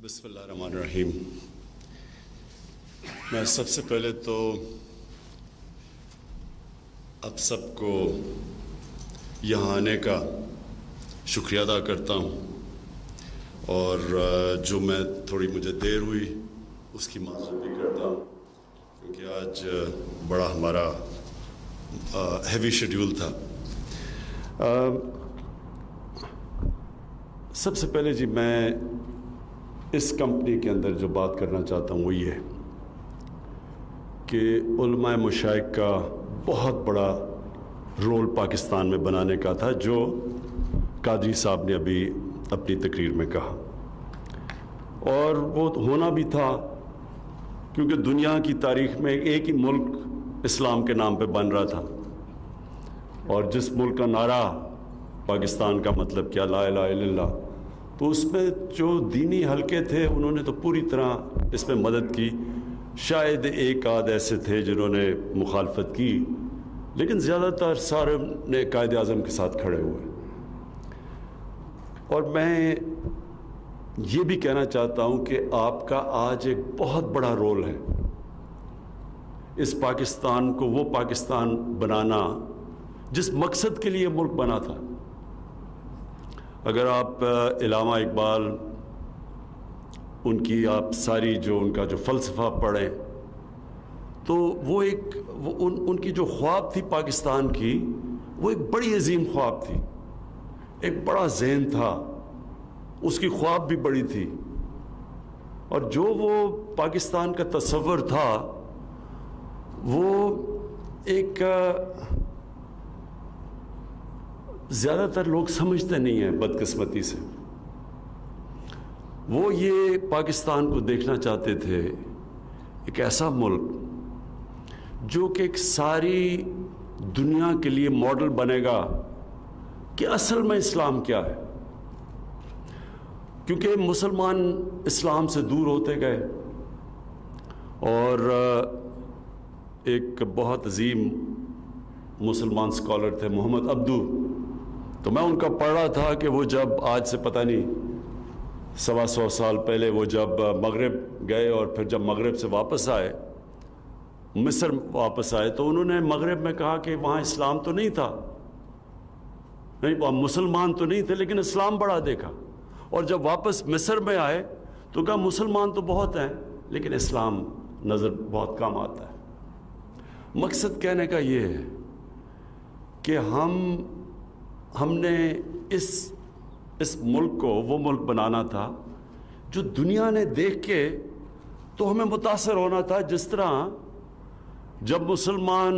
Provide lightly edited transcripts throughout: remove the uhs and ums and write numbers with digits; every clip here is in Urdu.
بسم اللہ الرحمن الرحیم۔ میں سب سے پہلے تو آپ سب کو یہاں آنے کا شکریہ ادا کرتا ہوں، اور جو میں تھوڑی مجھے دیر ہوئی اس کی معذرت بھی کرتا ہوں، کیونکہ آج بڑا ہمارا ہیوی شیڈیول تھا۔ سب سے پہلے جی میں اس کمپنی کے اندر جو بات کرنا چاہتا ہوں وہ یہ ہے کہ علماء مشائخ کا بہت بڑا رول پاکستان میں بنانے کا تھا، جو قادری صاحب نے ابھی اپنی تقریر میں کہا، اور وہ ہونا بھی تھا کیونکہ دنیا کی تاریخ میں ایک ہی ملک اسلام کے نام پہ بن رہا تھا، اور جس ملک کا نعرہ پاکستان کا مطلب کیا، لا الہ الا اللہ، تو اس میں جو دینی حلقے تھے انہوں نے تو پوری طرح اس میں مدد کی۔ شاید ایک آدھ ایسے تھے جنہوں نے مخالفت کی، لیکن زیادہ تر سارے نے قائد اعظم کے ساتھ کھڑے ہوئے۔ اور میں یہ بھی کہنا چاہتا ہوں کہ آپ کا آج ایک بہت بڑا رول ہے اس پاکستان کو وہ پاکستان بنانا جس مقصد کے لیے ملک بنا تھا۔ اگر آپ علامہ اقبال ان کی آپ ساری جو ان کا جو فلسفہ پڑھیں تو وہ ان کی جو خواب تھی پاکستان کی، وہ ایک بڑی عظیم خواب تھی، ایک بڑا ذہن تھا، اس کی خواب بھی بڑی تھی، اور جو وہ پاکستان کا تصور تھا وہ ایک زیادہ تر لوگ سمجھتے نہیں ہیں بدقسمتی سے۔ وہ یہ پاکستان کو دیکھنا چاہتے تھے ایک ایسا ملک جو کہ ایک ساری دنیا کے لیے ماڈل بنے گا کہ اصل میں اسلام کیا ہے، کیونکہ مسلمان اسلام سے دور ہوتے گئے۔ اور ایک بہت عظیم مسلمان اسکالر تھے محمد عبدو، تو میں ان کا پڑھ رہا تھا کہ وہ جب آج سے پتہ نہیں 125 سال پہلے وہ جب مغرب گئے اور پھر جب مغرب سے واپس آئے، مصر واپس آئے، تو انہوں نے مغرب میں کہا کہ وہاں اسلام تو نہیں تھا، نہیں وہاں مسلمان تو نہیں تھے، لیکن اسلام بڑا دیکھا۔ اور جب واپس مصر میں آئے تو کہا مسلمان تو بہت ہیں لیکن اسلام نظر بہت کم آتا ہے۔ مقصد کہنے کا یہ ہے کہ ہم نے اس ملک کو وہ ملک بنانا تھا جو دنیا نے دیکھ کے تو ہمیں متاثر ہونا تھا۔ جس طرح جب مسلمان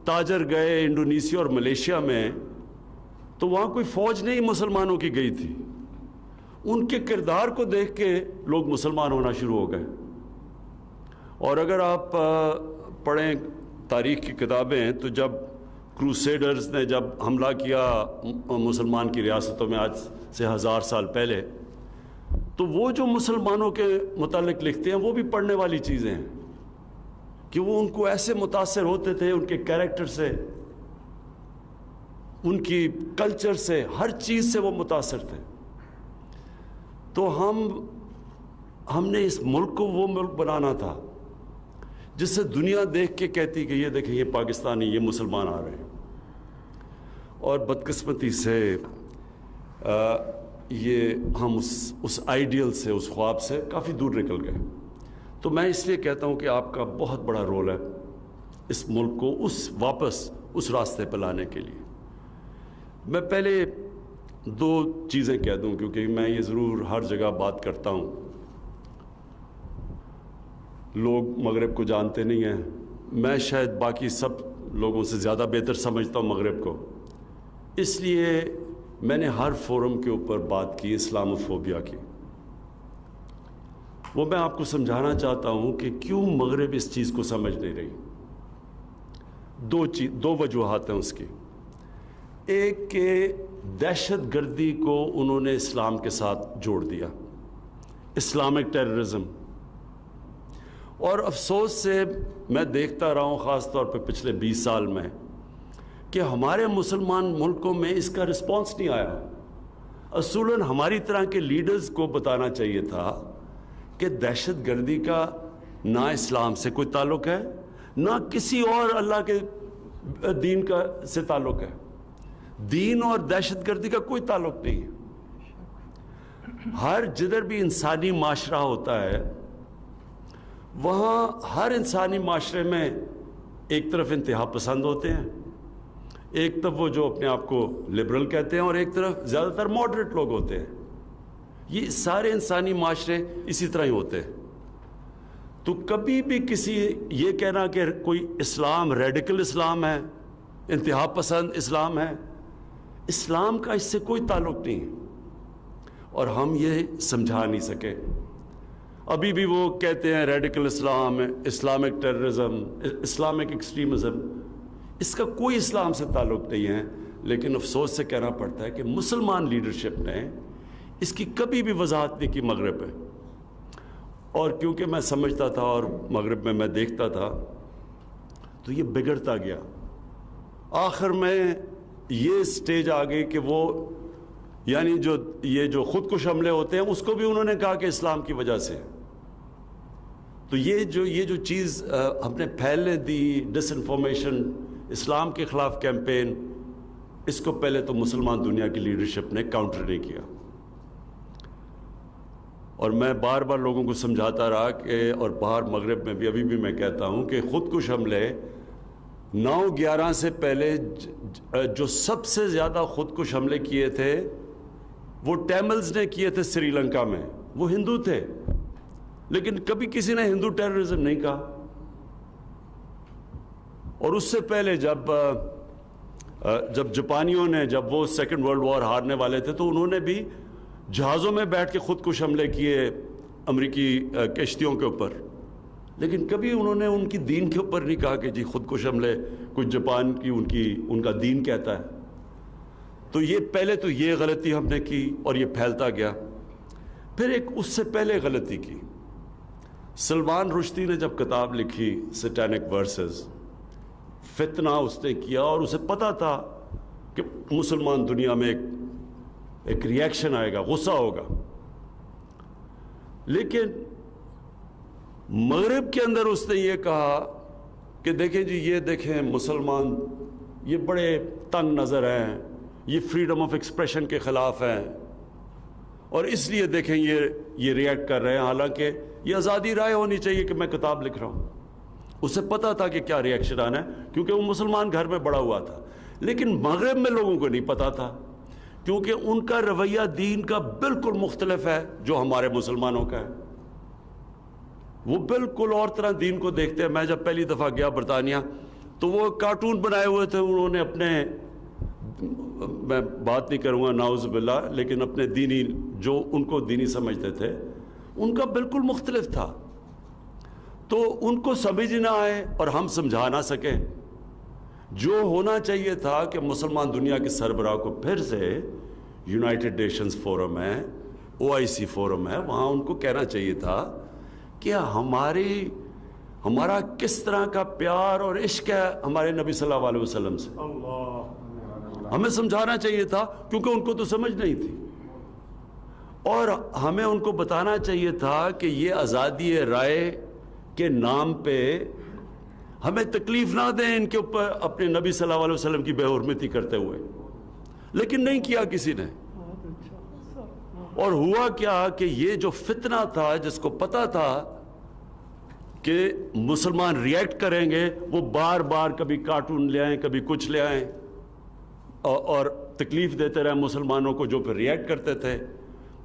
تاجر گئے انڈونیشیا اور ملیشیا میں تو وہاں کوئی فوج نہیں مسلمانوں کی گئی تھی، ان کے کردار کو دیکھ کے لوگ مسلمان ہونا شروع ہو گئے۔ اور اگر آپ پڑھیں تاریخ کی کتابیں تو جب کروسیڈرز نے جب حملہ کیا مسلمان کی ریاستوں میں آج سے 1000 سال پہلے، تو وہ جو مسلمانوں کے متعلق لکھتے ہیں وہ بھی پڑھنے والی چیزیں ہیں کہ وہ ان کو ایسے متاثر ہوتے تھے، ان کے کیریکٹر سے، ان کی کلچر سے، ہر چیز سے وہ متاثر تھے۔ تو ہم نے اس ملک کو وہ ملک بنانا تھا جس سے دنیا دیکھ کے کہتی کہ یہ دیکھیں یہ پاکستانی، یہ مسلمان آ رہے ہیں۔ اور بدقسمتی سے یہ ہم اس آئیڈیل سے، اس خواب سے کافی دور نکل گئے۔ تو میں اس لیے کہتا ہوں کہ آپ کا بہت بڑا رول ہے اس ملک کو واپس اس راستے پہ لانے کے لیے۔ میں پہلے 2 چیزیں کہہ دوں، کیونکہ میں یہ ضرور ہر جگہ بات کرتا ہوں، لوگ مغرب کو جانتے نہیں ہیں، میں شاید باقی سب لوگوں سے زیادہ بہتر سمجھتا ہوں مغرب کو، اس لیے میں نے ہر فورم کے اوپر بات کی اسلاموفوبیا کی۔ وہ میں آپ کو سمجھانا چاہتا ہوں کہ کیوں مغرب اس چیز کو سمجھ نہیں رہی۔ 2 وجوہات ہیں اس کی۔ ایک کہ دہشت گردی کو انہوں نے اسلام کے ساتھ جوڑ دیا، اسلامک ٹیررزم، اور افسوس سے میں دیکھتا رہا ہوں خاص طور پہ پچھلے 20 سال میں کہ ہمارے مسلمان ملکوں میں اس کا رسپانس نہیں آیا۔ اصولاً ہماری طرح کے لیڈرز کو بتانا چاہیے تھا کہ دہشت گردی کا نہ اسلام سے کوئی تعلق ہے نہ کسی اور اللہ کے دین کا سے تعلق ہے. دین اور دہشت گردی کا کوئی تعلق نہیں ہے. ہر جدھر بھی انسانی معاشرہ ہوتا ہے وہاں ہر انسانی معاشرے میں ایک طرف انتہا پسند ہوتے ہیں, ایک طرف وہ جو اپنے آپ کو لبرل کہتے ہیں, اور ایک طرف زیادہ تر ماڈریٹ لوگ ہوتے ہیں. یہ سارے انسانی معاشرے اسی طرح ہی ہوتے ہیں. تو کبھی بھی کسی یہ کہنا کہ کوئی اسلام ریڈیکل اسلام ہے, انتہا پسند اسلام ہے, اسلام کا اس سے کوئی تعلق نہیں ہے, اور ہم یہ سمجھا نہیں سکے. ابھی بھی وہ کہتے ہیں ریڈیکل اسلام, اسلامک ٹیررزم, اسلامک ایکسٹریمزم, اس کا کوئی اسلام سے تعلق نہیں ہے. لیکن افسوس سے کہنا پڑتا ہے کہ مسلمان لیڈرشپ نے اس کی کبھی بھی وضاحت نہیں کی مغرب میں. اور کیونکہ میں سمجھتا تھا اور مغرب میں دیکھتا تھا تو یہ بگڑتا گیا. آخر میں یہ سٹیج آ گئی کہ وہ یعنی یہ جو خودکش حملے ہوتے ہیں اس کو بھی انہوں نے کہا کہ اسلام کی وجہ سے. تو یہ جو چیز ہم نے پھیلنے دی, ڈس انفارمیشن, اسلام کے خلاف کیمپین, اس کو پہلے تو مسلمان دنیا کی لیڈرشپ نے کاؤنٹر نہیں کیا. اور میں بار بار لوگوں کو سمجھاتا رہا کہ, اور باہر مغرب میں بھی ابھی بھی میں کہتا ہوں کہ خودکش حملے 9/11 سے پہلے جو سب سے زیادہ خودکش حملے کیے تھے وہ ٹیملز نے کیے تھے سری لنکا میں. وہ ہندو تھے لیکن کبھی کسی نے ہندو ٹیررزم نہیں کہا. اور اس سے پہلے جب جاپانیوں نے, جب وہ سیکنڈ ورلڈ وار ہارنے والے تھے تو انہوں نے بھی جہازوں میں بیٹھ کے خودکش حملے کیے امریکی کشتیوں کے اوپر, لیکن کبھی انہوں نے ان کی دین کے اوپر نہیں کہا کہ جی خودکش حملے کچھ جاپان کی ان کا دین کہتا ہے. تو یہ پہلے تو یہ غلطی ہم نے کی اور یہ پھیلتا گیا. پھر ایک اس سے پہلے غلطی کی, سلمان رشدی نے جب کتاب لکھی سیٹینک ورسز, فتنہ اس نے کیا اور اسے پتا تھا کہ مسلمان دنیا میں ایک ریاکشن آئے گا, غصہ ہوگا. لیکن مغرب کے اندر اس نے یہ کہا کہ دیکھیں جی, یہ دیکھیں مسلمان یہ بڑے تنگ نظر ہیں, یہ فریڈم آف ایکسپریشن کے خلاف ہیں, اور اس لیے دیکھیں یہ ریئیکٹ کر رہے ہیں, حالانکہ یہ آزادی رائے ہونی چاہیے کہ میں کتاب لکھ رہا ہوں. اسے پتا تھا کہ کیا ریئیکشن آنا ہے کیونکہ وہ مسلمان گھر میں بڑا ہوا تھا. لیکن مغرب میں لوگوں کو نہیں پتا تھا کیونکہ ان کا رویہ دین کا بالکل مختلف ہے جو ہمارے مسلمانوں کا ہے. وہ بالکل اور طرح دین کو دیکھتے ہیں. میں جب پہلی دفعہ گیا برطانیہ تو وہ کارٹون بنائے ہوئے تھے انہوں نے اپنے, میں بات نہیں کروں گا نعوذ باللہ, لیکن اپنے دینی جو ان کو دینی سمجھتے تھے ان کا بالکل مختلف تھا. تو ان کو سمجھ نہ آئے اور ہم سمجھا نہ سکیں. جو ہونا چاہیے تھا کہ مسلمان دنیا کے سربراہ کو پھر سے یونائٹڈ نیشنز فورم ہے, OIC فورم ہے, وہاں ان کو کہنا چاہیے تھا کہ ہمارا کس طرح کا پیار اور عشق ہے ہمارے نبی صلی اللہ علیہ وسلم سے. ہمیں سمجھانا چاہیے تھا کیونکہ ان کو تو سمجھ نہیں تھی, اور ہمیں ان کو بتانا چاہیے تھا کہ یہ آزادی رائے کے نام پہ ہمیں تکلیف نہ دیں ان کے اوپر اپنے نبی صلی اللہ علیہ وسلم کی بے حرمتی کرتے ہوئے. لیکن نہیں کیا کسی نے. اور ہوا کیا کہ یہ جو فتنہ تھا, جس کو پتا تھا کہ مسلمان ریئیکٹ کریں گے, وہ بار بار کبھی کارٹون لے آئیں کبھی کچھ لے آئیں اور تکلیف دیتے رہے مسلمانوں کو جو پھر ریئیکٹ کرتے تھے.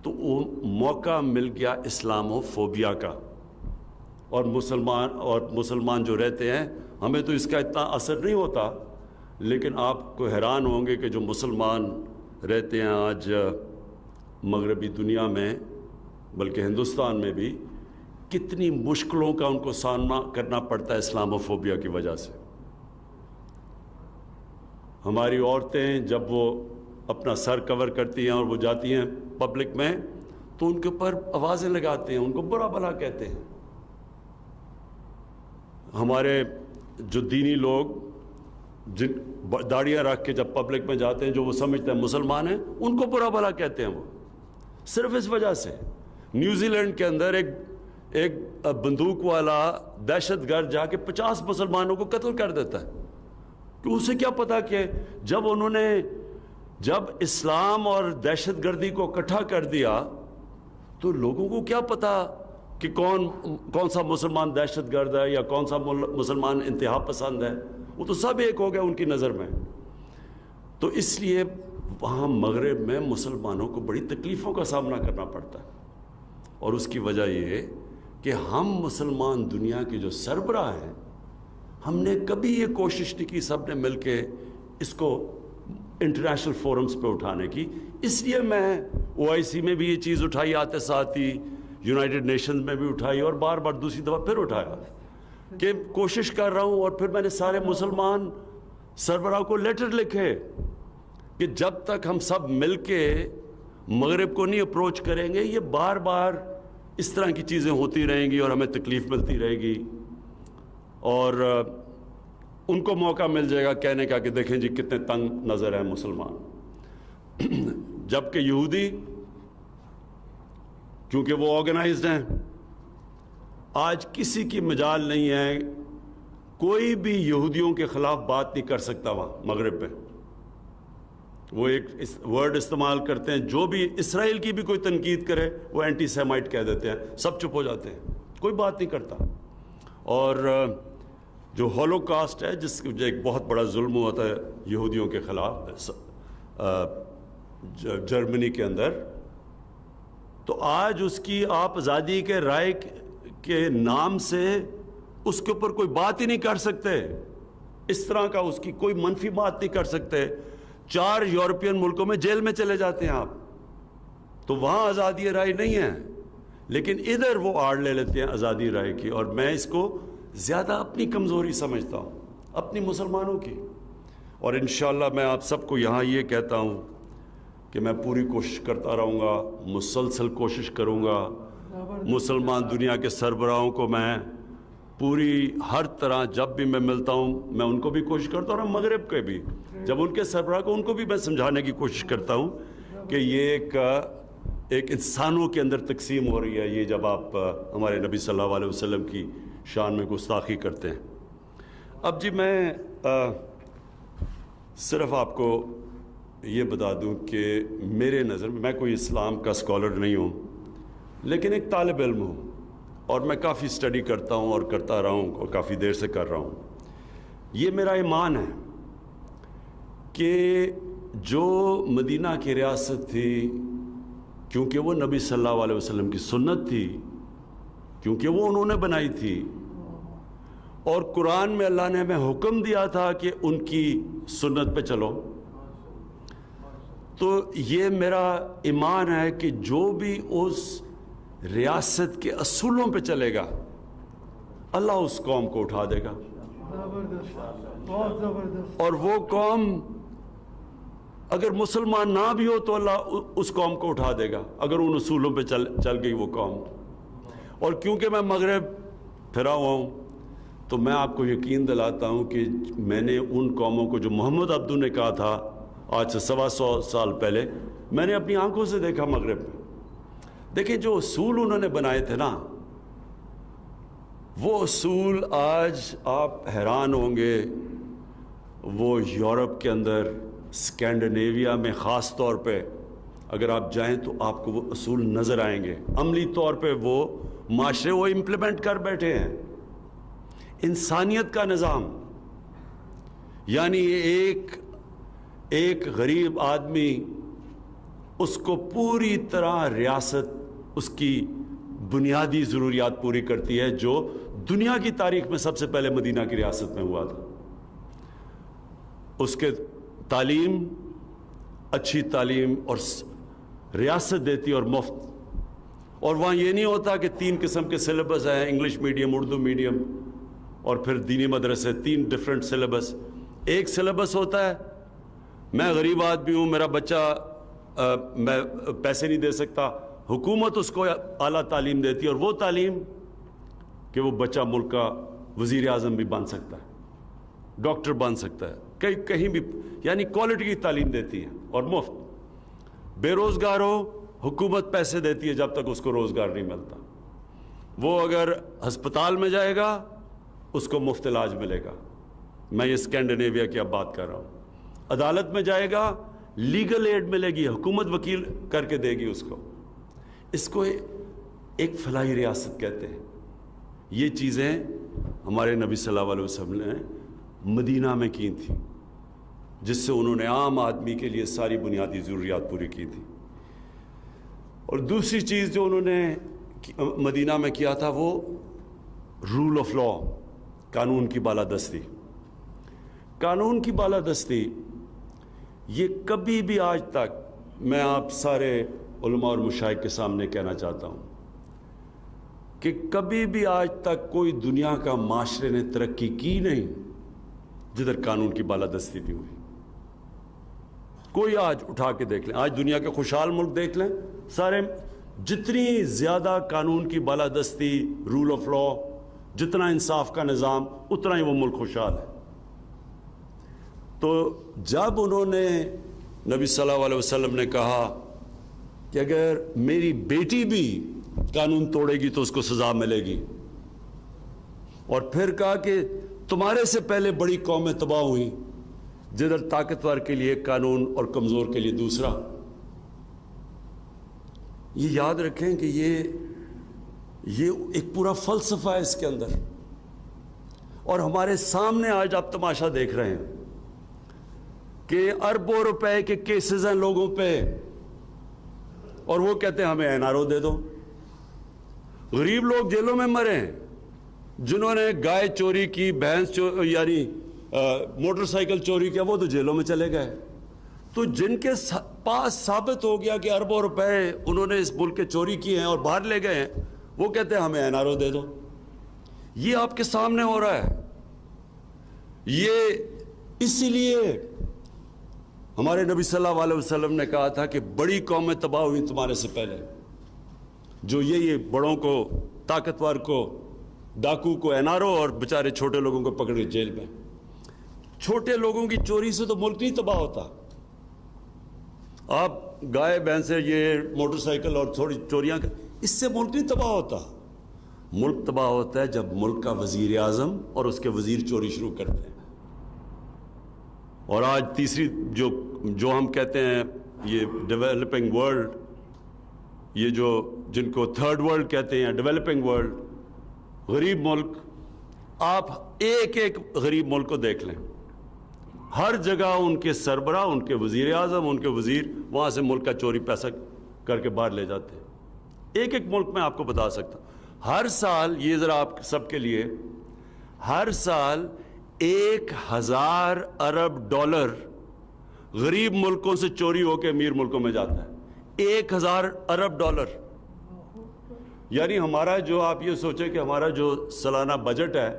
تو وہ موقع مل گیا اسلامو فوبیا کا. اور مسلمان جو رہتے ہیں, ہمیں تو اس کا اتنا اثر نہیں ہوتا, لیکن آپ کو حیران ہوں گے کہ جو مسلمان رہتے ہیں آج مغربی دنیا میں, بلکہ ہندوستان میں بھی, کتنی مشکلوں کا ان کو سامنا کرنا پڑتا ہے اسلامو فوبیا کی وجہ سے. ہماری عورتیں جب وہ اپنا سر کور کرتی ہیں اور وہ جاتی ہیں پبلک میں تو ان کے اوپر آوازیں لگاتے ہیں, ان کو برا بھلا کہتے ہیں. ہمارے جو دینی لوگ جن داڑیاں رکھ کے جب پبلک میں جاتے ہیں, جو وہ سمجھتے ہیں مسلمان ہیں, ان کو برا بھلا کہتے ہیں. وہ صرف اس وجہ سے. نیوزی لینڈ کے اندر ایک بندوق والا دہشت گرد جا کے 50 مسلمانوں کو قتل کر دیتا ہے، تو اسے کیا پتا کہ جب اسلام اور دہشت گردی کو اکٹھا کر دیا تو لوگوں کو کیا پتا کہ کون سا مسلمان دہشت گرد ہے یا کون سا مسلمان انتہا پسند ہے، وہ تو سب ایک ہو گیا ان کی نظر میں۔ تو اس لیے وہاں مغرب میں مسلمانوں کو بڑی تکلیفوں کا سامنا کرنا پڑتا ہے، اور اس کی وجہ یہ کہ ہم مسلمان دنیا کے جو سربراہ ہیں، ہم نے کبھی یہ کوشش نہیں کی سب نے مل کے اس کو انٹرنیشنل فورمز پہ اٹھانے کی۔ اس لیے میں OIC میں بھی یہ چیز اٹھائی، آتے ساتھ ہی یونائٹڈ نیشنز میں بھی اٹھائی، اور بار بار دوسری دفعہ پھر اٹھایا کہ کوشش کر رہا ہوں۔ اور پھر میں نے سارے مسلمان سربراہ کو لیٹر لکھے کہ جب تک ہم سب مل کے مغرب کو نہیں اپروچ کریں گے، یہ بار بار اس طرح کی چیزیں ہوتی رہیں گی اور ہمیں تکلیف ملتی رہے گی، اور ان کو موقع مل جائے گا کہنے کا کہ دیکھیں جی کتنے تنگ نظر ہیں مسلمان۔ جبکہ یہودی کیونکہ وہ آرگنائزڈ ہیں، آج کسی کی مجال نہیں ہے، کوئی بھی یہودیوں کے خلاف بات نہیں کر سکتا وہاں مغرب میں۔ وہ ایک ورڈ استعمال کرتے ہیں، جو بھی اسرائیل کی بھی کوئی تنقید کرے وہ اینٹی سیمائٹ کہہ دیتے ہیں، سب چپ ہو جاتے ہیں، کوئی بات نہیں کرتا۔ اور جو ہولوکاسٹ ہے، جس جو ایک بہت بڑا ظلم ہوتا ہے یہودیوں کے خلاف جرمنی کے اندر، تو آج اس کی آپ آزادی کے رائے کے نام سے اس کے اوپر کوئی بات ہی نہیں کر سکتے، اس طرح کا اس کی کوئی منفی بات نہیں کر سکتے۔ 4 یورپین ملکوں میں جیل میں چلے جاتے ہیں آپ، تو وہاں آزادی رائے نہیں ہے، لیکن ادھر وہ آڑ لے لیتے ہیں آزادی رائے کی۔ اور میں اس کو زیادہ اپنی کمزوری سمجھتا ہوں، اپنی مسلمانوں کی۔ اور انشاءاللہ میں آپ سب کو یہاں یہ کہتا ہوں کہ میں پوری کوشش کرتا رہوں گا، مسلسل کوشش کروں گا، مسلمان دنیا کے سربراہوں کو میں پوری ہر طرح جب بھی میں ملتا ہوں میں ان کو بھی کوشش کرتا ہوں، اور مغرب کے بھی جب ان کے سربراہ کو ان کو بھی میں سمجھانے کی کوشش کرتا ہوں کہ یہ ایک انسانوں کے اندر تقسیم ہو رہی ہے، یہ جب آپ ہمارے نبی صلی اللہ علیہ وسلم کی شان میں گستاخی کرتے ہیں۔ اب جی میں صرف آپ کو یہ بتا دوں کہ میرے نظر میں کوئی اسلام کا اسکالر نہیں ہوں، لیکن ایک طالب علم ہوں، اور میں کافی اسٹڈی کرتا ہوں اور کرتا رہا ہوں اور کافی دیر سے کر رہا ہوں۔ یہ میرا ایمان ہے کہ جو مدینہ کی ریاست تھی، کیونکہ وہ نبی صلی اللہ علیہ وسلم کی سنت تھی، کیونکہ وہ انہوں نے بنائی تھی، اور قرآن میں اللہ نے ہمیں حکم دیا تھا کہ ان کی سنت پہ چلو، تو یہ میرا ایمان ہے کہ جو بھی اس ریاست کے اصولوں پہ چلے گا اللہ اس قوم کو اٹھا دے گا، اور وہ قوم اگر مسلمان نہ بھی ہو تو اللہ اس قوم کو اٹھا دے گا اگر ان اصولوں پہ چل گئی وہ قوم۔ اور کیونکہ میں مغرب پھرا ہوا ہوں تو میں آپ کو یقین دلاتا ہوں کہ میں نے ان قوموں کو جو محمد عبدو نے کہا تھا آج سے 125 سال پہلے، میں نے اپنی آنکھوں سے دیکھا مغرب میں۔ دیکھیں جو اصول انہوں نے بنائے تھے نا، وہ اصول آج آپ حیران ہوں گے، وہ یورپ کے اندر اسکینڈینیویا میں خاص طور پہ اگر آپ جائیں تو آپ کو وہ اصول نظر آئیں گے، عملی طور پہ وہ معاشرے وہ امپلیمنٹ کر بیٹھے ہیں۔ انسانیت کا نظام، یعنی ایک غریب آدمی، اس کو پوری طرح ریاست اس کی بنیادی ضروریات پوری کرتی ہے، جو دنیا کی تاریخ میں سب سے پہلے مدینہ کی ریاست میں ہوا تھا۔ اس کے تعلیم، اچھی تعلیم اور ریاست دیتی اور مفت، اور وہاں یہ نہیں ہوتا کہ 3 قسم کے سلیبس ہیں، انگلش میڈیم، اردو میڈیم اور پھر دینی مدرسے، 3 ڈیفرنٹ سلیبس۔ ایک سلیبس ہوتا ہے، میں غریب آدمی ہوں، میرا بچہ میں پیسے نہیں دے سکتا، حکومت اس کو اعلیٰ تعلیم دیتی ہے، اور وہ تعلیم کہ وہ بچہ ملک کا وزیر اعظم بھی بن سکتا ہے، ڈاکٹر بن سکتا ہے، کہیں بھی، یعنی کوالٹی کی تعلیم دیتی ہے اور مفت۔ بے روزگار ہو، حکومت پیسے دیتی ہے جب تک اس کو روزگار نہیں ملتا۔ وہ اگر ہسپتال میں جائے گا اس کو مفت علاج ملے گا. میں یہ اسکینڈینیویا کی اب بات کر رہا ہوں. عدالت میں جائے گا لیگل ایڈ ملے گی, حکومت وکیل کر کے دے گی اس کو. اس کو ایک فلاحی ریاست کہتے ہیں. یہ چیزیں ہمارے نبی صلی اللہ علیہ وسلم نے مدینہ میں کی تھیں, جس سے انہوں نے عام آدمی کے لیے ساری بنیادی ضروریات پوری کی تھی. اور دوسری چیز جو انہوں نے مدینہ میں کیا تھا وہ رول آف لا, قانون کی بالادستی. قانون کی بالادستی یہ کبھی بھی آج تک, میں آپ سارے علماء اور مشائخ کے سامنے کہنا چاہتا ہوں کہ کبھی بھی آج تک کوئی دنیا کا معاشرے نے ترقی کی نہیں جدھر قانون کی بالادستی بھی ہوئی. کوئی آج اٹھا کے دیکھ لیں, آج دنیا کے خوشحال ملک دیکھ لیں, سارے جتنی زیادہ قانون کی بالادستی, رول آف لا, جتنا انصاف کا نظام, اتنا ہی وہ ملک خوشحال ہے. تو جب انہوں نے نبی صلی اللہ علیہ وسلم نے کہا کہ اگر میری بیٹی بھی قانون توڑے گی تو اس کو سزا ملے گی, اور پھر کہا کہ تمہارے سے پہلے بڑی قومیں تباہ ہوئیں جدھر طاقتور کے لیے قانون اور کمزور کے لیے دوسرا. یہ یاد رکھیں کہ یہ ایک پورا فلسفہ ہے اس کے اندر. اور ہمارے سامنے آج آپ تماشا دیکھ رہے ہیں کہ اربوں روپے کے کیسز ہیں لوگوں پہ, اور وہ کہتے ہیں ہمیں این آر او دے دو. غریب لوگ جیلوں میں مرے ہیں, جنہوں نے گائے چوری کی, بھینس یعنی موٹر سائیکل چوری کیا, وہ تو جیلوں میں چلے گئے. تو جن کے پاس ثابت ہو گیا کہ اربوں روپے انہوں نے اس ملک کے چوری کیے ہیں اور باہر لے گئے ہیں, وہ کہتے ہیں ہمیں این آر او دے دو. یہ آپ کے سامنے ہو رہا ہے. یہ اسی لیے ہمارے نبی صلی اللہ علیہ وسلم نے کہا تھا کہ بڑی قومیں تباہ ہوئی تمہارے سے پہلے, جو یہ بڑوں کو, طاقتور کو, ڈاکو کو این آر او, اور بیچارے چھوٹے لوگوں کو پکڑ کے جیل میں. چھوٹے لوگوں کی چوری سے تو ملک نہیں تباہ ہوتا. آپ گائے بھینس سے, یہ موٹر سائیکل اور تھوڑی چوریاں, اس سے ملک نہیں تباہ ہوتا. ملک تباہ ہوتا ہے جب ملک کا وزیر اعظم اور اس کے وزیر چوری شروع کرتے ہیں. اور آج تیسری جو ہم کہتے ہیں یہ ڈیولپنگ ورلڈ, یہ جو جن کو تھرڈ ورلڈ کہتے ہیں, ڈیولپنگ ورلڈ, غریب ملک, آپ ایک ایک غریب ملک کو دیکھ لیں, ہر جگہ ان کے سربراہ, ان کے وزیر اعظم, ان کے وزیر وہاں سے ملک کا چوری پیسہ کر کے باہر لے جاتے ہیں. ایک ایک ملک میں آپ کو بتا سکتا ہوں. ہر سال, یہ ذرا آپ سب کے لیے, ہر سال 1000 ارب ڈالر غریب ملکوں سے چوری ہو کے امیر ملکوں میں جاتا ہے. 1000 ارب ڈالر. یعنی ہمارا جو, آپ یہ سوچیں کہ ہمارا جو سالانہ بجٹ ہے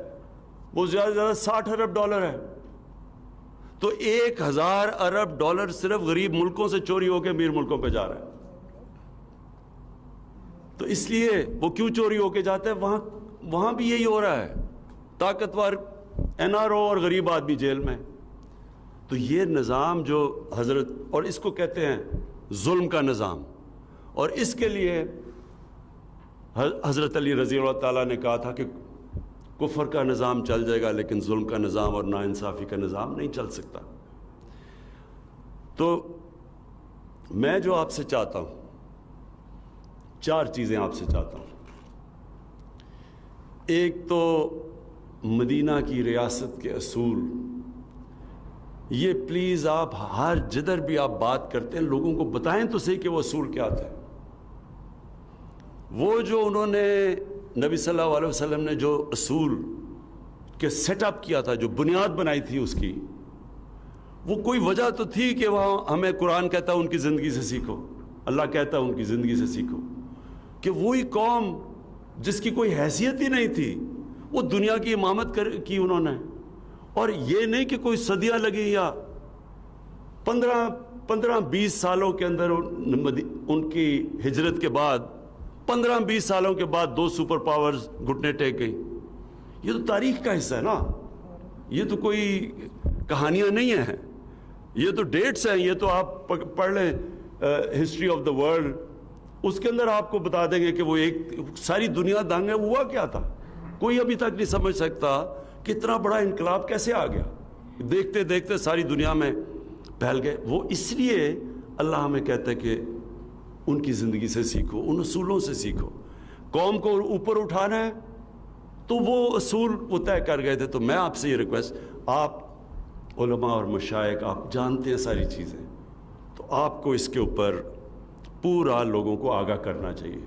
وہ زیادہ سے زیادہ 60 ارب ڈالر ہے. تو 1000 ارب ڈالر صرف غریب ملکوں سے چوری ہو کے امیر ملکوں پہ جا رہا ہے. تو اس لیے وہ کیوں چوری ہو کے جاتا ہے, وہاں بھی یہی ہو رہا ہے, طاقتور این آر او اور غریب آدمی جیل میں. تو یہ نظام جو حضرت, اور اس کو کہتے ہیں ظلم کا نظام, اور اس کے لیے حضرت علی رضی اللہ تعالیٰ نے کہا تھا کہ کفر کا نظام چل جائے گا لیکن ظلم کا نظام اور ناانصافی کا نظام نہیں چل سکتا. تو میں جو آپ سے چاہتا ہوں, 4 چیزیں آپ سے چاہتا ہوں. ایک تو مدینہ کی ریاست کے اصول, یہ پلیز آپ ہر جدھر بھی آپ بات کرتے ہیں لوگوں کو بتائیں تو صحیح کہ وہ اصول کیا تھے. وہ جو انہوں نے نبی صلی اللہ علیہ وسلم نے جو اصول کے سیٹ اپ کیا تھا, جو بنیاد بنائی تھی اس کی, وہ کوئی وجہ تو تھی کہ وہاں ہمیں قرآن کہتا ہے ان کی زندگی سے سیکھو, اللہ کہتا ہے ان کی زندگی سے سیکھو, کہ وہی قوم جس کی کوئی حیثیت ہی نہیں تھی وہ دنیا کی امامت کی انہوں نے. اور یہ نہیں کہ کوئی صدیاں لگی, یا 15-20 سالوں کے اندر ان کی ہجرت کے بعد 15-20 سالوں کے بعد 2 سپر پاورز گھٹنے ٹیک گئی. یہ تو تاریخ کا حصہ ہے نا, یہ تو کوئی کہانیاں نہیں ہیں, یہ تو ڈیٹس ہیں. یہ تو آپ پڑھ لیں ہسٹری آف دا ورلڈ اس کے اندر آپ کو بتا دیں گے کہ وہ ایک ساری دنیا دنگا ہوا کیا تھا. کوئی ابھی تک نہیں سمجھ سکتا کہ اتنا بڑا انقلاب کیسے آ گیا. دیکھتے دیکھتے ساری دنیا میں پھیل گئے. وہ اس لیے اللہ ہمیں کہتا ہے کہ ان کی زندگی سے سیکھو, ان اصولوں سے سیکھو. قوم کو اوپر اٹھانا ہے تو وہ اصول وہ طے کر گئے تھے. تو میں آپ سے یہ ریکویسٹ, آپ علماء اور مشائخ آپ جانتے ہیں ساری چیزیں, تو آپ کو اس کے اوپر پورا لوگوں کو آگاہ کرنا چاہیے.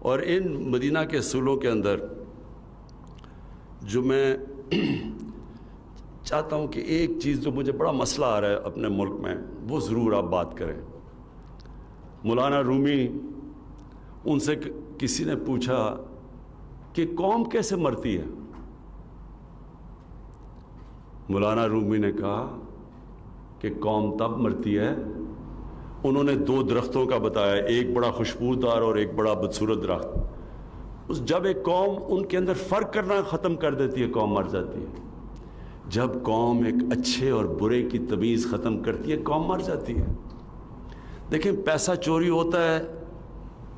اور ان مدینہ کے اصولوں کے اندر جو میں چاہتا ہوں کہ ایک چیز جو مجھے بڑا مسئلہ آ رہا ہے اپنے ملک میں, وہ ضرور آپ بات کریں. مولانا رومی, ان سے کسی نے پوچھا کہ قوم کیسے مرتی ہے. مولانا رومی نے کہا کہ قوم تب مرتی ہے, انہوں نے 2 درختوں کا بتایا, ایک بڑا خوشبودار اور ایک بڑا بدصورت درخت. جب ایک قوم ان کے اندر فرق کرنا ختم کر دیتی ہے, قوم مر جاتی ہے. جب قوم ایک اچھے اور برے کی تمیز ختم کرتی ہے, قوم مر جاتی ہے. دیکھیں, پیسہ چوری ہوتا ہے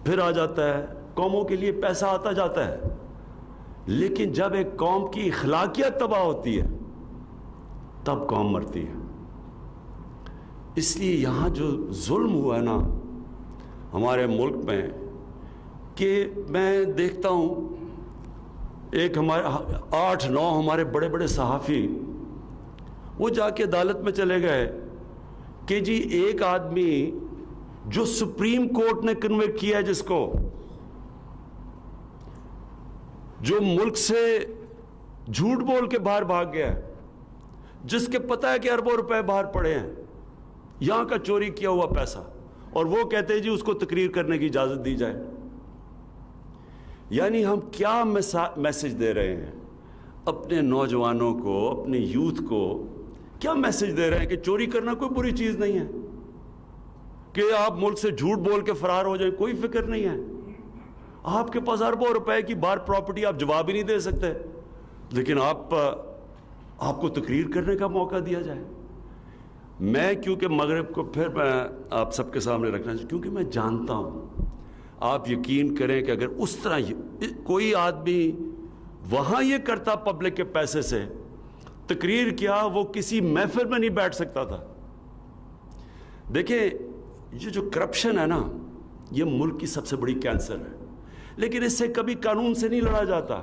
پھر آ جاتا ہے, قوموں کے لیے پیسہ آتا جاتا ہے, لیکن جب ایک قوم کی اخلاقیات تباہ ہوتی ہے تب قوم مرتی ہے. اس لیے یہاں جو ظلم ہوا ہے نا ہمارے ملک میں, کہ میں دیکھتا ہوں ایک ہمارے 8-9 ہمارے بڑے بڑے صحافی وہ جا کے عدالت میں چلے گئے کہ جی ایک آدمی جو سپریم کورٹ نے کنوکٹ کیا ہے, جس کو جو ملک سے جھوٹ بول کے باہر بھاگ گیا ہے, جس کے پتہ ہے کہ اربوں روپے باہر پڑے ہیں, یہاں کا چوری کیا ہوا پیسہ, اور وہ کہتے ہیں جی اس کو تقریر کرنے کی اجازت دی جائے. یعنی ہم کیا میسج دے رہے ہیں اپنے نوجوانوں کو, اپنے یوتھ کو کیا میسج دے رہے ہیں کہ چوری کرنا کوئی بری چیز نہیں ہے, کہ آپ ملک سے جھوٹ بول کے فرار ہو جائیں, کوئی فکر نہیں ہے. آپ کے پاس اربوں روپے کی باہر پراپرٹی, آپ جواب ہی نہیں دے سکتے, لیکن آپ کو تقریر کرنے کا موقع دیا جائے. میں کیونکہ مغرب کو پھر میں آپ سب کے سامنے رکھنا چاہوں, کیونکہ میں جانتا ہوں, آپ یقین کریں کہ اگر اس طرح کوئی آدمی وہاں یہ کرتا پبلک کے پیسے سے تقریر کیا, وہ کسی محفل میں نہیں بیٹھ سکتا تھا. دیکھیں, یہ جو کرپشن ہے نا یہ ملک کی سب سے بڑی کینسر ہے, لیکن اس سے کبھی قانون سے نہیں لڑا جاتا.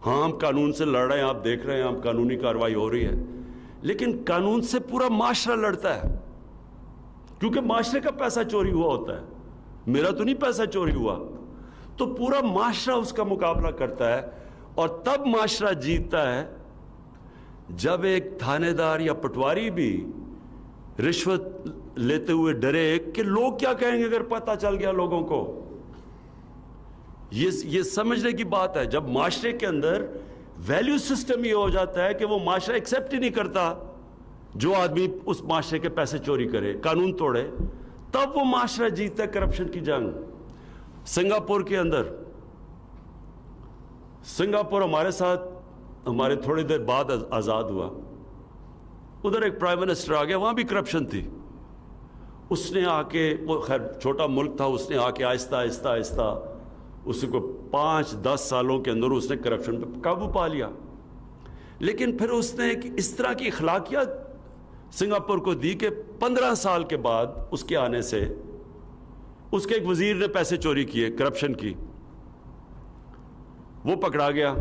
ہاں ہم قانون سے لڑ رہے ہیں, آپ دیکھ رہے ہیں, ہم قانونی کارروائی ہو رہی ہے, لیکن قانون سے پورا معاشرہ لڑتا ہے, کیونکہ معاشرے کا پیسہ چوری ہوا ہوتا ہے, میرا تو نہیں پیسہ چوری ہوا. تو پورا معاشرہ اس کا مقابلہ کرتا ہے, اور تب معاشرہ جیتتا ہے جب ایک تھانے دار یا پٹواری بھی رشوت لیتے ہوئے ڈرے کہ لوگ کیا کہیں گے اگر پتہ چل گیا لوگوں کو. یہ سمجھنے کی بات ہے. جب معاشرے کے اندر ویلیو سسٹم یہ ہو جاتا ہے کہ وہ معاشرہ ایکسیپٹ ہی نہیں کرتا جو آدمی اس معاشرے کے پیسے چوری کرے, قانون توڑے, تب وہ معاشرہ جیتتا ہے کرپشن کی جنگ. سنگاپور کے اندر, سنگاپور ہمارے ساتھ ہمارے تھوڑی دیر بعد آزاد ہوا, ادھر ایک پرائم منسٹر آ گیا, وہاں بھی کرپشن تھی. اس نے آ کے, وہ خیر چھوٹا ملک تھا, اس نے آ کے آہستہ آہستہ آہستہ اس کو 5-10 سالوں کے اندر اس نے کرپشن پہ قابو پا لیا. لیکن پھر اس نے ایک اس طرح کی اخلاقیات سنگاپور کو دی کہ 15 سال کے بعد اس کے آنے سے اس کے ایک وزیر نے پیسے چوری کیے, کرپشن کی, وہ پکڑا گیا.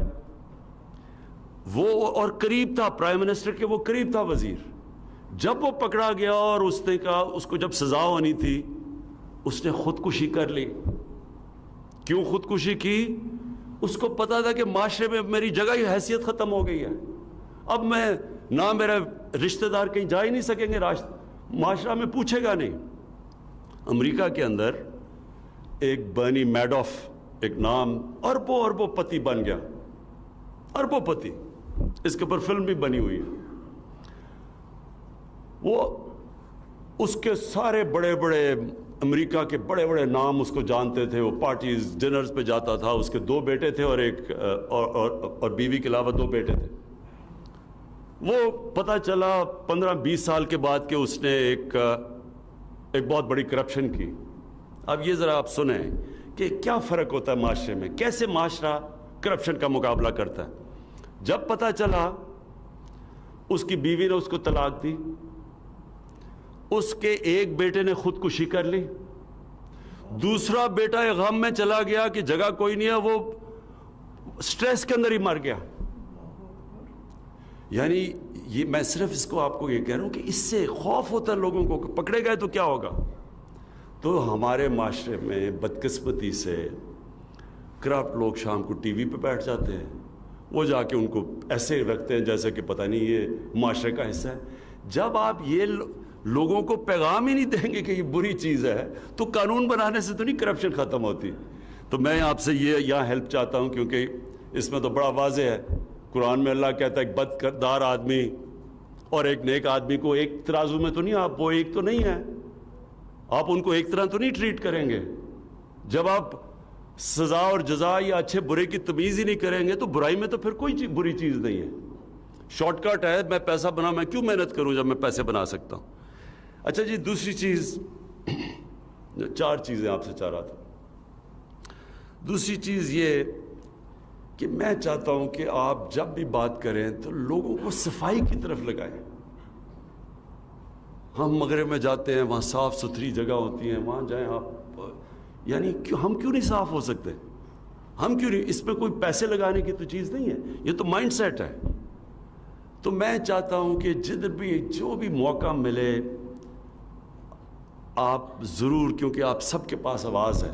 وہ اور قریب تھا پرائم منسٹر کے, وہ قریب تھا وزیر. جب وہ پکڑا گیا اور اس نے کہا, اس کو جب سزا ہونی تھی, اس نے خودکشی کر لی. کیوں خودکشی کی؟ اس کو پتا تھا کہ معاشرے میں میری جگہ ہی حیثیت ختم ہو گئی ہے, اب میں نہ میرا رشتہ دار کہیں جا ہی نہیں سکیں گے, معاشرہ میں پوچھے گا نہیں. امریکہ کے اندر ایک برنی میڈوف, ایک نام, اربوں پتی بن گیا, اربوں پتی. اس کے اوپر فلم بھی بنی ہوئی ہے. وہ اس کے سارے بڑے بڑے امریکہ کے بڑے بڑے نام اس کو جانتے تھے, وہ پارٹیز ڈنرز پہ جاتا تھا. اس کے 2 بیٹے تھے اور ایک اور بیوی کے علاوہ 2 بیٹے تھے. وہ پتہ چلا 15-20 سال کے بعد کہ اس نے ایک بہت بڑی کرپشن کی اب یہ ذرا آپ سنیں کہ کیا فرق ہوتا ہے معاشرے میں، کیسے معاشرہ کرپشن کا مقابلہ کرتا ہے۔ جب پتہ چلا اس کی بیوی نے اس کو طلاق دی، اس کے ایک بیٹے نے خودکشی کر لی، دوسرا بیٹا غم میں چلا گیا کہ جگہ کوئی نہیں ہے، وہ سٹریس کے اندر ہی مر گیا۔ یعنی یہ میں صرف اس کو آپ کو یہ کہہ رہا ہوں کہ اس سے خوف ہوتا ہے لوگوں کو کہ پکڑے گئے تو کیا ہوگا۔ تو ہمارے معاشرے میں بدقسمتی سے کرپٹ لوگ شام کو ٹی وی پہ بیٹھ جاتے ہیں، وہ جا کے ان کو ایسے رکھتے ہیں جیسے کہ پتہ نہیں یہ معاشرے کا حصہ ہے۔ جب آپ یہ لوگوں کو پیغام ہی نہیں دیں گے کہ یہ بری چیز ہے تو قانون بنانے سے تو نہیں کرپشن ختم ہوتی۔ تو میں آپ سے یہ یہاں ہیلپ چاہتا ہوں، کیونکہ اس میں تو بڑا واضح ہے، قرآن میں اللہ کہتا ہے ایک بد کردار آدمی اور ایک نیک آدمی کو ایک ترازو میں تو نہیں، آپ وہ ایک تو نہیں ہے، آپ ان کو ایک طرح تو نہیں ٹریٹ کریں گے۔ جب آپ سزا اور جزا یا اچھے برے کی تمیز ہی نہیں کریں گے تو برائی میں تو پھر کوئی بری چیز نہیں ہے۔ شارٹ کٹ ہے، میں پیسہ بنا، میں کیوں محنت کروں جب میں پیسے بنا سکتا ہوں۔ اچھا جی، دوسری چیز، 4 چیزیں آپ سے چاہ رہا تھا۔ دوسری چیز یہ کہ میں چاہتا ہوں کہ آپ جب بھی بات کریں تو لوگوں کو صفائی کی طرف لگائیں۔ ہم مغرب میں جاتے ہیں، وہاں صاف ستھری جگہ ہوتی ہیں، وہاں جائیں آپ، یعنی ہم کیوں نہیں صاف ہو سکتے؟ ہم کیوں نہیں؟ اس پہ کوئی پیسے لگانے کی تو چیز نہیں ہے، یہ تو مائنڈ سیٹ ہے۔ تو میں چاہتا ہوں کہ جدھر بھی جو بھی موقع ملے آپ ضرور، کیونکہ آپ سب کے پاس آواز ہے،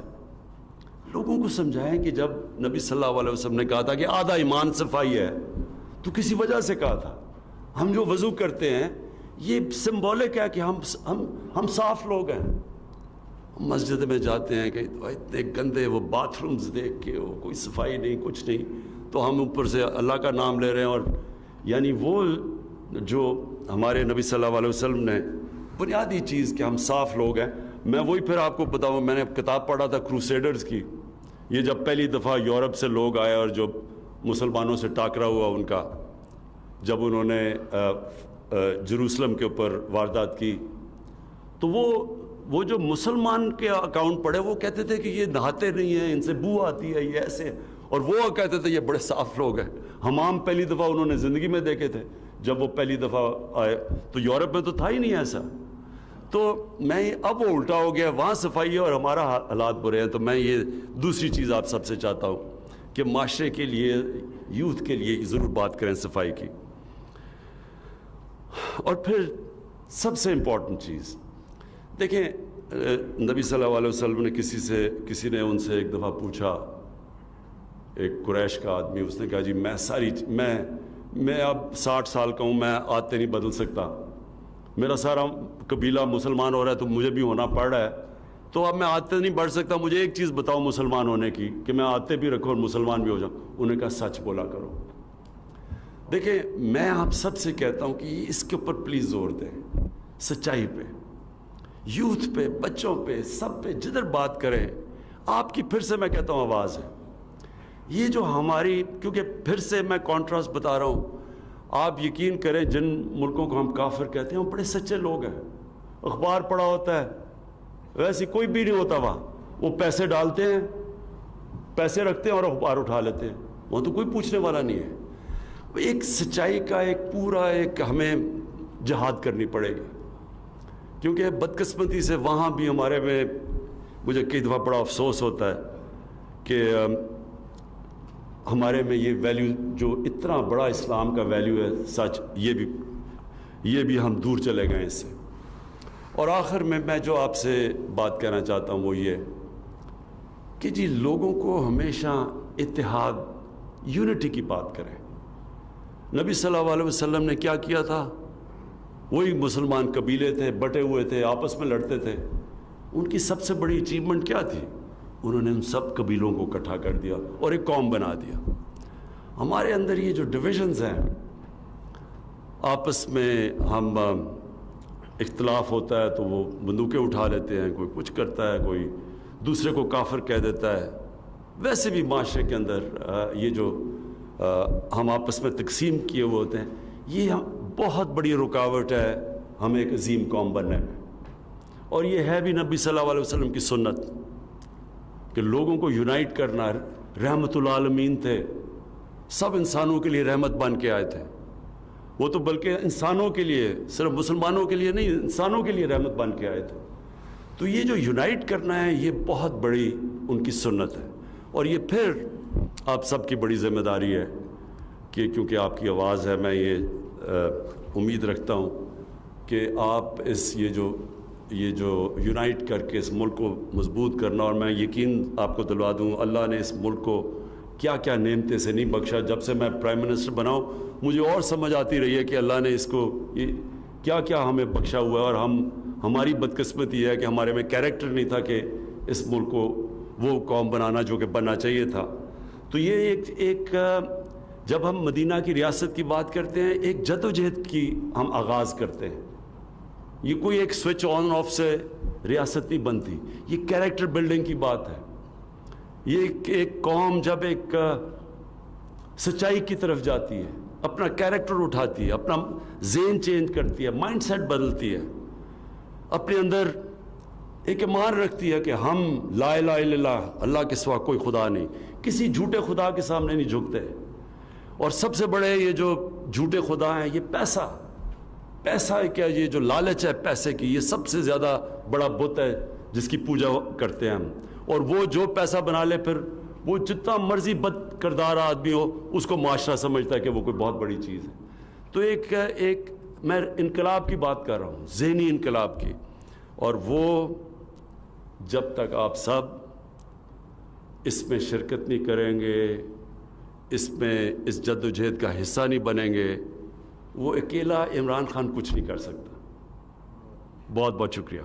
لوگوں کو سمجھائیں کہ جب نبی صلی اللہ علیہ وسلم نے کہا تھا کہ آدھا ایمان صفائی ہے تو کسی وجہ سے کہا تھا۔ ہم جو وضو کرتے ہیں یہ سمبولک ہے کہ ہم صاف لوگ ہیں۔ مسجد میں جاتے ہیں کہ اتنے گندے وہ باتھ رومز دیکھ کے وہ کوئی صفائی نہیں، کچھ نہیں، تو ہم اوپر سے اللہ کا نام لے رہے ہیں۔ اور یعنی وہ جو ہمارے نبی صلی اللہ علیہ وسلم نے بنیادی چیز کہ ہم صاف لوگ ہیں، میں وہی پھر آپ کو بتاؤں، میں نے کتاب پڑھا تھا کروسیڈرز کی، یہ جب پہلی دفعہ یورپ سے لوگ آئے اور جو مسلمانوں سے ٹاکرا ہوا ان کا، جب انہوں نے جروسلم کے اوپر واردات کی، تو وہ جو مسلمان کے اکاؤنٹ پڑھے وہ کہتے تھے کہ یہ نہاتے نہیں ہیں، ان سے بو آتی ہے، یہ ایسے، اور وہ کہتے تھے یہ بڑے صاف لوگ ہیں۔ حمام پہلی دفعہ انہوں نے زندگی میں دیکھے تھے جب وہ پہلی دفعہ آئے، تو یورپ میں تو تھا ہی نہیں ایسا۔ تو میں اب وہ الٹا ہو گیا، وہاں صفائی ہے اور ہمارا حالات برے ہیں۔ تو میں یہ دوسری چیز آپ سب سے چاہتا ہوں کہ معاشرے کے لیے، یوتھ کے لیے ضرور بات کریں صفائی کی۔ اور پھر سب سے امپورٹنٹ چیز دیکھیں، نبی صلی اللہ علیہ وسلم نے کسی نے ان سے ایک دفعہ پوچھا، ایک قریش کا آدمی، اس نے کہا جی میں اب 60 سال کا ہوں، میں عادتیں نہیں بدل سکتا، میرا سارا قبیلہ مسلمان ہو رہا ہے تو مجھے بھی ہونا پڑ رہا ہے، تو اب میں عادتیں نہیں بڑھ سکتا، مجھے ایک چیز بتاؤ مسلمان ہونے کی کہ میں عادتیں بھی رکھوں اور مسلمان بھی ہو جاؤں۔ انہوں نے کہا سچ بولا کرو۔ دیکھیں، میں آپ سب سے کہتا ہوں کہ اس کے اوپر پلیز زور دیں، سچائی پہ، یوتھ پہ، بچوں پہ، سب پہ، جدھر بات کریں آپ کی پھر سے میں کہتا ہوں آواز ہے۔ یہ جو ہماری، کیونکہ پھر سے میں کانٹراسٹ بتا رہا ہوں، آپ یقین کریں جن ملکوں کو ہم کافر کہتے ہیں وہ بڑے سچے لوگ ہیں، اخبار پڑھا ہوتا ہے، ویسے کوئی بھی نہیں ہوتا وہاں، وہ پیسے ڈالتے ہیں، پیسے رکھتے ہیں اور اخبار اٹھا لیتے ہیں، وہاں تو کوئی پوچھنے والا نہیں ہے۔ ایک سچائی کا ایک ہمیں جہاد کرنی پڑے گی، کیونکہ بدقسمتی سے وہاں بھی ہمارے میں، مجھے کئی دفعہ بڑا افسوس ہوتا ہے کہ ہمارے میں یہ ویلیو جو اتنا بڑا اسلام کا ویلیو ہے، سچ، یہ بھی ہم دور چلے گئے اس سے۔ اور آخر میں جو آپ سے بات کہنا چاہتا ہوں وہ یہ کہ جی لوگوں کو ہمیشہ اتحاد، یونٹی کی بات کریں۔ نبی صلی اللہ علیہ وسلم نے کیا کیا تھا؟ وہی مسلمان قبیلے تھے، بٹے ہوئے تھے، آپس میں لڑتے تھے، ان کی سب سے بڑی اچیومنٹ کیا تھی؟ انہوں نے ان سب قبیلوں کو اکٹھا کر دیا اور ایک قوم بنا دیا۔ ہمارے اندر یہ جو ڈویژنز ہیں، آپس میں ہم اختلاف ہوتا ہے تو وہ بندوقیں اٹھا لیتے ہیں، کوئی کچھ کرتا ہے، کوئی دوسرے کو کافر کہہ دیتا ہے۔ ویسے بھی معاشرے کے اندر یہ جو ہم آپس میں تقسیم کیے ہوئے ہوتے ہیں، یہ بہت بڑی رکاوٹ ہے ہمیں ایک عظیم قوم بننے میں۔ اور یہ ہے بھی نبی صلی اللہ علیہ وسلم کی سنت کہ لوگوں کو یونائٹ کرنا. رحمت العالمین تھے, سب انسانوں کے لیے رحمت بن کے آئے تھے. وہ تو بلکہ انسانوں کے لیے, صرف مسلمانوں کے لیے نہیں, انسانوں کے لیے رحمت بن کے آئے تھے. تو یہ جو یونائٹ کرنا ہے یہ بہت بڑی ان کی سنت ہے. اور یہ پھر آپ سب کی بڑی ذمہ داری ہے کہ کیونکہ آپ کی آواز ہے, میں یہ امید رکھتا ہوں کہ آپ یہ جو یونائٹ کر کے اس ملک کو مضبوط کرنا. اور میں یقین آپ کو دلوا دوں, اللہ نے اس ملک کو کیا کیا نعمتیں سے نہیں بخشا. جب سے میں پرائم منسٹر بنا ہوں مجھے اور سمجھ آتی رہی ہے کہ اللہ نے اس کو کیا کیا ہمیں بخشا ہوا ہے. اور ہماری بدقسمتی ہے کہ ہمارے میں کیریکٹر نہیں تھا کہ اس ملک کو وہ قوم بنانا جو کہ بننا چاہیے تھا. تو یہ ایک جب ہم مدینہ کی ریاست کی بات کرتے ہیں, ایک جدوجہد کی ہم آغاز کرتے ہیں. یہ کوئی ایک سوئچ آن آف سے ریاست نہیں بنتی, یہ کیریکٹر بلڈنگ کی بات ہے. یہ ایک قوم جب ایک سچائی کی طرف جاتی ہے, اپنا کیریکٹر اٹھاتی ہے, اپنا ذہن چینج کرتی ہے, مائنڈ سیٹ بدلتی ہے, اپنے اندر ایک ایمان رکھتی ہے کہ ہم لا الہ الا اللہ, اللہ کے سوا کوئی خدا نہیں, کسی جھوٹے خدا کے سامنے نہیں جھکتے. اور سب سے بڑے یہ جو جھوٹے خدا ہیں یہ پیسہ ہے. کیا یہ جو لالچ ہے پیسے کی, یہ سب سے زیادہ بڑا بت ہے جس کی پوجا کرتے ہیں ہم. اور وہ جو پیسہ بنا لے, پھر وہ جتنا مرضی بد کردار آدمی ہو اس کو معاشرہ سمجھتا ہے کہ وہ کوئی بہت بڑی چیز ہے. تو ایک میں انقلاب کی بات کر رہا ہوں, ذہنی انقلاب کی. اور وہ جب تک آپ سب اس میں شرکت نہیں کریں گے, اس جدوجہد کا حصہ نہیں بنیں گے, وہ اکیلا عمران خان کچھ نہیں کر سکتا. بہت بہت شکریہ.